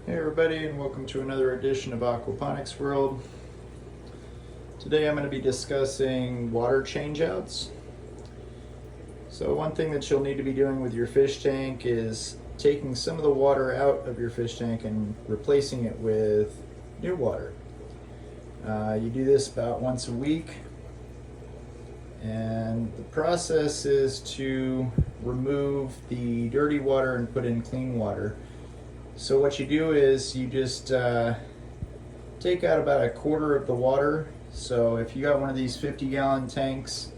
Hey everybody, and welcome to another edition of Aquaponics World. Today I'm going to be discussing water changeouts. So one thing that you'll need to be doing with your fish tank is taking some of the water out of your fish tank and replacing it with new water. You do this about once a week, and the process is to remove the dirty water and put in clean water. So what you do is you just take out about a quarter of the water. So if you got one of these 50-gallon tanks,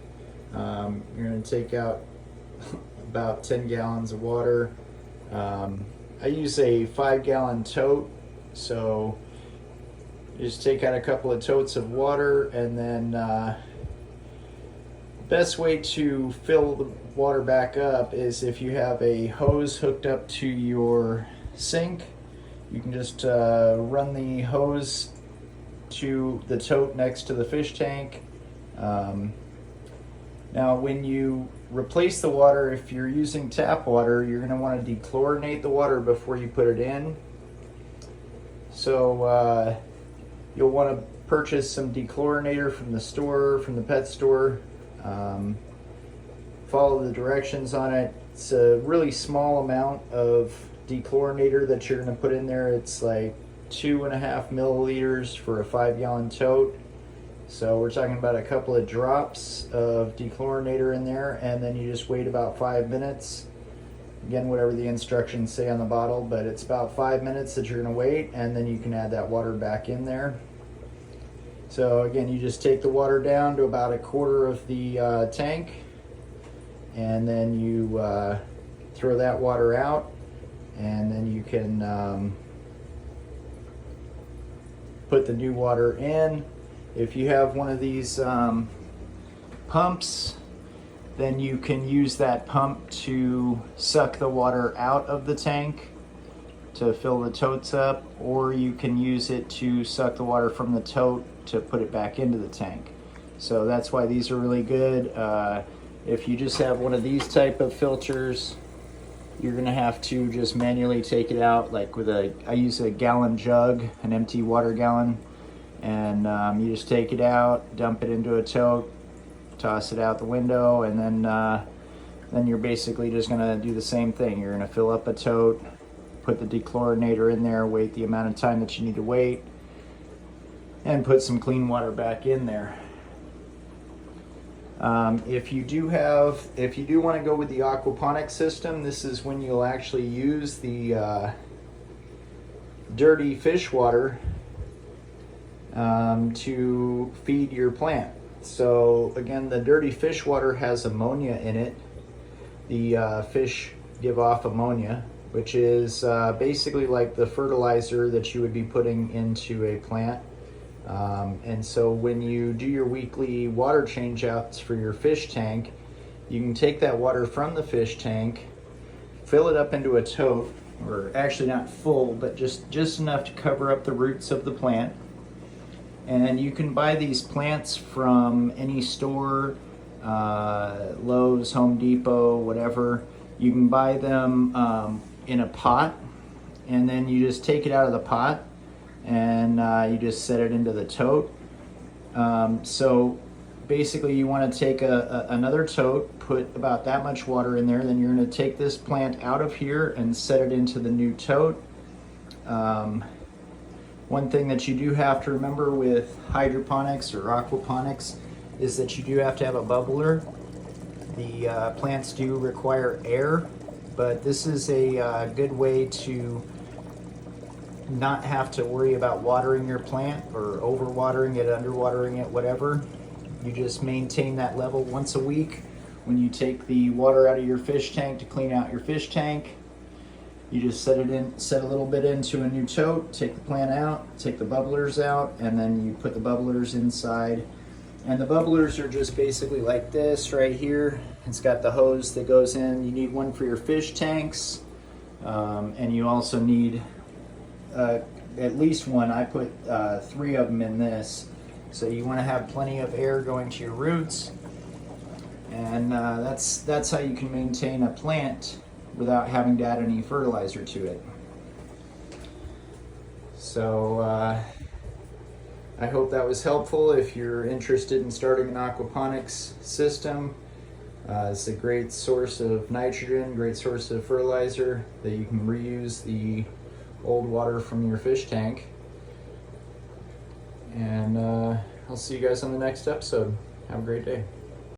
you're going to take out about 10 gallons of water. I use a 5-gallon tote, so you just take out a couple of totes of water, and then the best way to fill the water back up is if you have a hose hooked up to your sink. You can just run the hose to the tote next to the fish tank. Now when you replace the water, if you're using tap water, you're going to want to dechlorinate the water before you put it in. So you'll want to purchase some dechlorinator from the store, from the pet store. Follow the directions on it. It's a really small amount of dechlorinator that you're going to put in there. It's like 2.5 milliliters for a 5-gallon tote. So we're talking about a couple of drops of dechlorinator in there, and then you just wait about 5 minutes. Again, whatever the instructions say on the bottle, but it's about 5 minutes that you're going to wait, and then you can add that water back in there. So again, you just take the water down to about a quarter of the tank, and then you throw that water out. And then you can put the new water in. If you have one of these pumps, then you can use that pump to suck the water out of the tank to fill the totes up, or you can use it to suck the water from the tote to put it back into the tank. So that's why these are really good. If you just have one of these type of filters, you're gonna have to just manually take it out, like with I use a gallon jug, an empty water gallon, and you just take it out, dump it into a tote, toss it out the window, and then you're basically just gonna do the same thing. You're gonna fill up a tote, put the dechlorinator in there, wait the amount of time that you need to wait, and put some clean water back in there. If you do want to go with the aquaponics system, this is when you'll actually use the dirty fish water to feed your plant. So again, the dirty fish water has ammonia in it. The fish give off ammonia, which is basically like the fertilizer that you would be putting into a plant. And so when you do your weekly water changeouts for your fish tank, you can take that water from the fish tank, fill it up into a tote, or actually not full, but just enough to cover up the roots of the plant. And you can buy these plants from any store, Lowe's, Home Depot, whatever. You can buy them in a pot, and then you just take it out of the pot, and you just set it into the tote. So basically you want to take another tote, put about that much water in there, then you're going to take this plant out of here and set it into the new tote. One thing that you do have to remember with hydroponics or aquaponics is that you do have to have a bubbler. The plants do require air, but this is a good way to not have to worry about watering your plant or overwatering it, underwatering it, whatever. You just maintain that level once a week. When you take the water out of your fish tank to clean out your fish tank, you just set a little bit into a new tote, take the plant out, take the bubblers out, and then you put the bubblers inside. And the bubblers are just basically like this right here. It's got the hose that goes in. You need one for your fish tanks, and you also need at least one. I put 3 of them in this. So you want to have plenty of air going to your roots, and that's how you can maintain a plant without having to add any fertilizer to it. So I hope that was helpful. If you're interested in starting an aquaponics system, it's a great source of nitrogen, great source of fertilizer that you can reuse the old water from your fish tank. And I'll see you guys on the next episode. Have a great day.